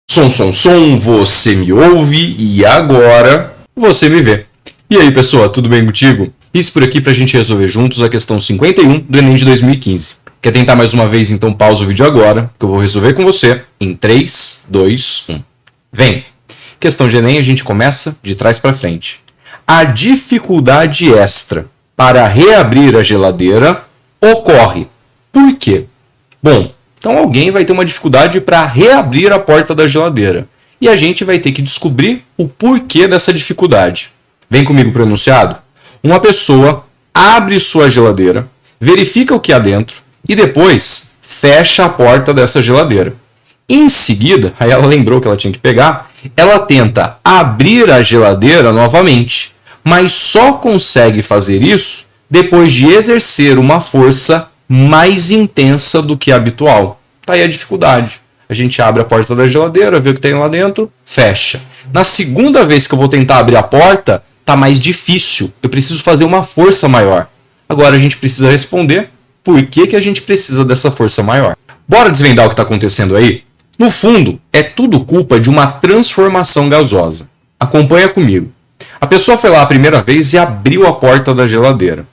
Som, você me ouve e agora você me vê. E aí, pessoal, tudo bem contigo? Isso por aqui pra gente resolver juntos a questão 51 do Enem de 2015. Quer tentar mais uma vez? Então pausa o vídeo agora, que eu vou resolver com você em 3, 2, 1. Vem! Questão de Enem, a gente começa de trás para frente. A dificuldade extra para reabrir a geladeira ocorre. Por quê? Bom, então alguém vai ter uma dificuldade para reabrir a porta da geladeira. E a gente vai ter que descobrir o porquê dessa dificuldade. Vem comigo para o enunciado. Uma pessoa abre sua geladeira, verifica o que há dentro e depois fecha a porta dessa geladeira. Em seguida, aí ela lembrou que ela tinha que pegar, ela tenta abrir a geladeira novamente, mas só consegue fazer isso depois de exercer uma força mais intensa do que a habitual. Tá aí a dificuldade. A gente abre a porta da geladeira, vê o que tem lá dentro, fecha. Na segunda vez que eu vou tentar abrir a porta, tá mais difícil. Eu preciso fazer uma força maior. Agora a gente precisa responder por que a gente precisa dessa força maior. Bora desvendar o que está acontecendo aí? No fundo, é tudo culpa de uma transformação gasosa. Acompanha comigo. A pessoa foi lá a primeira vez e abriu a porta da geladeira.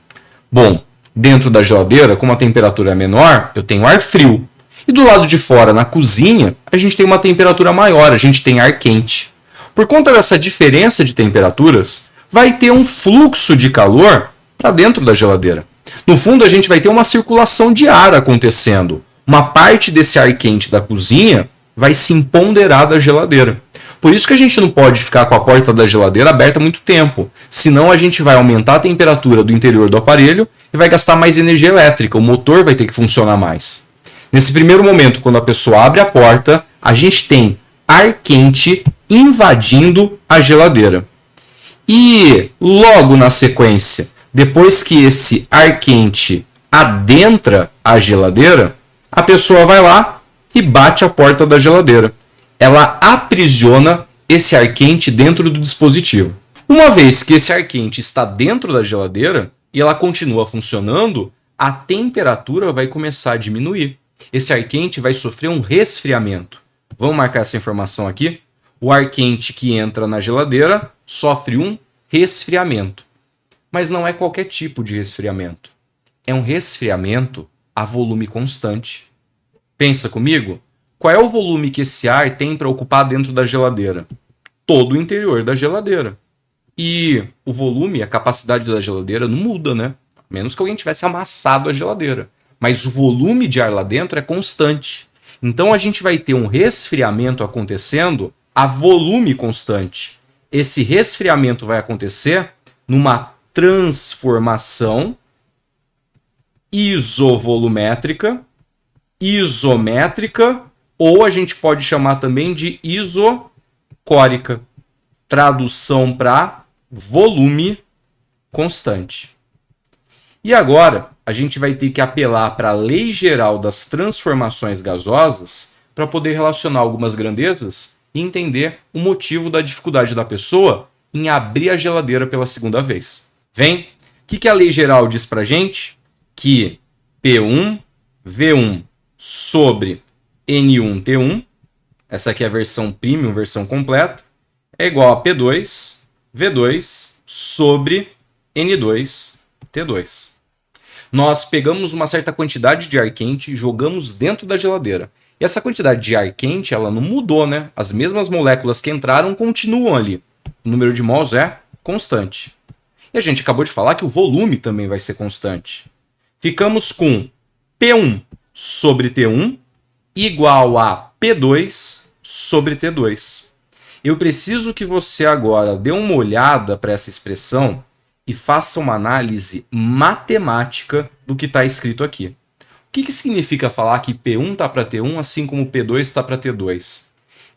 Bom, dentro da geladeira, como a temperatura é menor, eu tenho ar frio. E do lado de fora, na cozinha, a gente tem uma temperatura maior, a gente tem ar quente. Por conta dessa diferença de temperaturas, vai ter um fluxo de calor para dentro da geladeira. No fundo, a gente vai ter uma circulação de ar acontecendo. Uma parte desse ar quente da cozinha vai se empoderar da geladeira. Por isso que a gente não pode ficar com a porta da geladeira aberta muito tempo. Senão a gente vai aumentar a temperatura do interior do aparelho e vai gastar mais energia elétrica. O motor vai ter que funcionar mais. Nesse primeiro momento, quando a pessoa abre a porta, a gente tem ar quente invadindo a geladeira. E logo na sequência, depois que esse ar quente adentra a geladeira, a pessoa vai lá e bate a porta da geladeira. Ela aprisiona esse ar quente dentro do dispositivo. Uma vez que esse ar quente está dentro da geladeira e ela continua funcionando, a temperatura vai começar a diminuir. Esse ar quente vai sofrer um resfriamento. Vamos marcar essa informação aqui? O ar quente que entra na geladeira sofre um resfriamento. Mas não é qualquer tipo de resfriamento. É um resfriamento a volume constante. Pensa comigo? Qual é o volume que esse ar tem para ocupar dentro da geladeira? Todo o interior da geladeira. E o volume, a capacidade da geladeira não muda, né? A menos que alguém tivesse amassado a geladeira. Mas o volume de ar lá dentro é constante. Então a gente vai ter um resfriamento acontecendo a volume constante. Esse resfriamento vai acontecer numa transformação isovolumétrica, isométrica, ou a gente pode chamar também de isocórica. Tradução para volume constante. E agora, a gente vai ter que apelar para a lei geral das transformações gasosas para poder relacionar algumas grandezas e entender o motivo da dificuldade da pessoa em abrir a geladeira pela segunda vez. Vem? O que a lei geral diz para a gente? Que P1, V1 sobre N1, T1, essa aqui é a versão premium, versão completa, é igual a P2, V2 sobre N2, T2. Nós pegamos uma certa quantidade de ar quente e jogamos dentro da geladeira. E essa quantidade de ar quente, ela não mudou, né? As mesmas moléculas que entraram continuam ali. O número de mols é constante. E a gente acabou de falar que o volume também vai ser constante. Ficamos com P1 sobre T1 igual a P2 sobre T2. Eu preciso que você agora dê uma olhada para essa expressão e faça uma análise matemática do que está escrito aqui. O que significa falar que P1 está para T1, assim como P2 está para T2?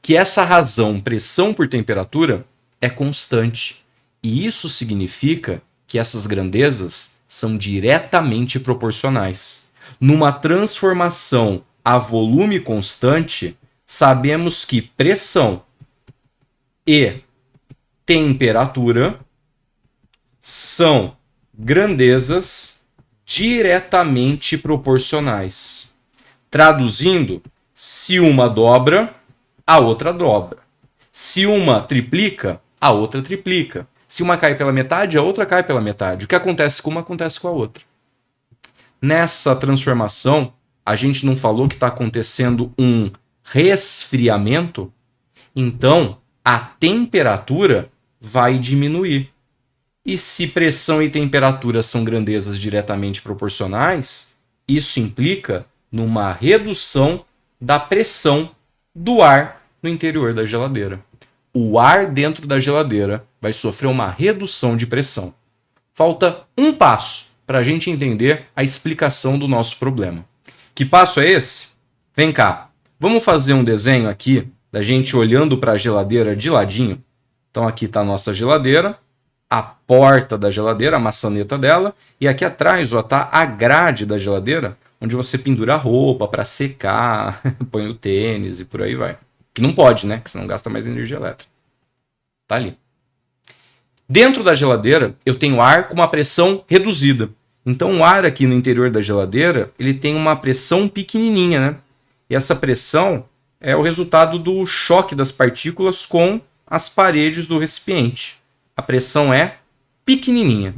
Que essa razão, pressão por temperatura, é constante. E isso significa que essas grandezas são diretamente proporcionais. Numa transformação a volume constante, sabemos que pressão e temperatura são grandezas diretamente proporcionais. Traduzindo, se uma dobra, a outra dobra. Se uma triplica, a outra triplica. Se uma cai pela metade, a outra cai pela metade. O que acontece com uma, acontece com a outra. Nessa transformação, a gente não falou que está acontecendo um resfriamento? Então, a temperatura vai diminuir. E se pressão e temperatura são grandezas diretamente proporcionais, isso implica numa redução da pressão do ar no interior da geladeira. O ar dentro da geladeira vai sofrer uma redução de pressão. Falta um passo para a gente entender a explicação do nosso problema. Que passo é esse? Vem cá, vamos fazer um desenho aqui da gente olhando para a geladeira de ladinho. Então aqui está a nossa geladeira, a porta da geladeira, a maçaneta dela, e aqui atrás está a grade da geladeira, onde você pendura a roupa para secar, põe o tênis e por aí vai. Que não pode, né? Que senão gasta mais energia elétrica. Tá ali. Dentro da geladeira, eu tenho ar com uma pressão reduzida. Então o ar aqui no interior da geladeira, ele tem uma pressão pequenininha, né? E essa pressão é o resultado do choque das partículas com as paredes do recipiente. A pressão é pequenininha.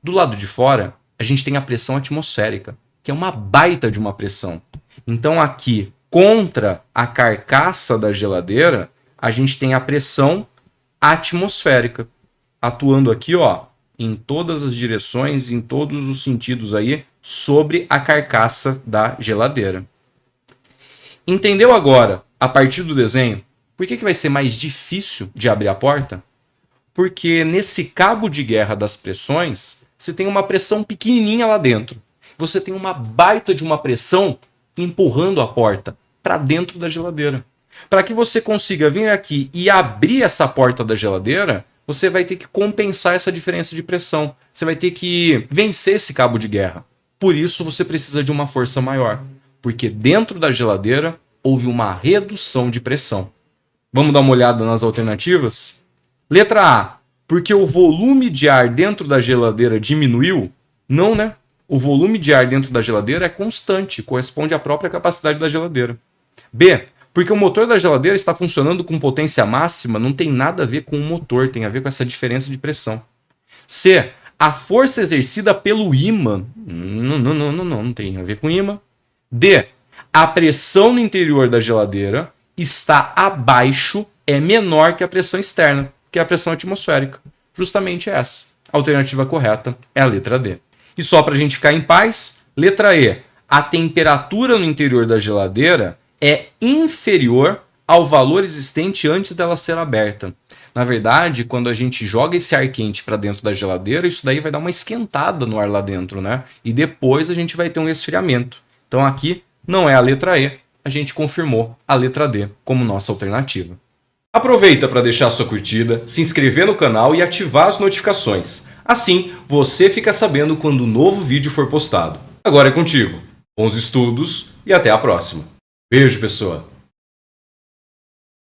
Do lado de fora, a gente tem a pressão atmosférica, que é uma baita de uma pressão. Então aqui, contra a carcaça da geladeira, a gente tem a pressão atmosférica, atuando aqui, ó, em todas as direções, em todos os sentidos aí, sobre a carcaça da geladeira. Entendeu agora, a partir do desenho, por que vai ser mais difícil de abrir a porta? Porque nesse cabo de guerra das pressões, você tem uma pressão pequenininha lá dentro. Você tem uma baita de uma pressão empurrando a porta para dentro da geladeira. Para que você consiga vir aqui e abrir essa porta da geladeira, você vai ter que compensar essa diferença de pressão. Você vai ter que vencer esse cabo de guerra. Por isso você precisa de uma força maior. Porque dentro da geladeira houve uma redução de pressão. Vamos dar uma olhada nas alternativas? Letra A, porque o volume de ar dentro da geladeira diminuiu? Não, né? O volume de ar dentro da geladeira é constante, corresponde à própria capacidade da geladeira. B, porque o motor da geladeira está funcionando com potência máxima, não tem nada a ver com o motor, tem a ver com essa diferença de pressão. C, a força exercida pelo ímã, não tem a ver com ímã. D, a pressão no interior da geladeira está abaixo, é menor que a pressão externa, que é a pressão atmosférica. Justamente essa. A alternativa correta é a letra D. E só para a gente ficar em paz, letra E. A temperatura no interior da geladeira é inferior ao valor existente antes dela ser aberta. Na verdade, quando a gente joga esse ar quente para dentro da geladeira, isso daí vai dar uma esquentada no ar lá dentro, né? E depois a gente vai ter um resfriamento. Então aqui não é a letra E, a gente confirmou a letra D como nossa alternativa. Aproveita para deixar sua curtida, se inscrever no canal e ativar as notificações. Assim, você fica sabendo quando um novo vídeo for postado. Agora é contigo. Bons estudos e até a próxima. Beijo, pessoa!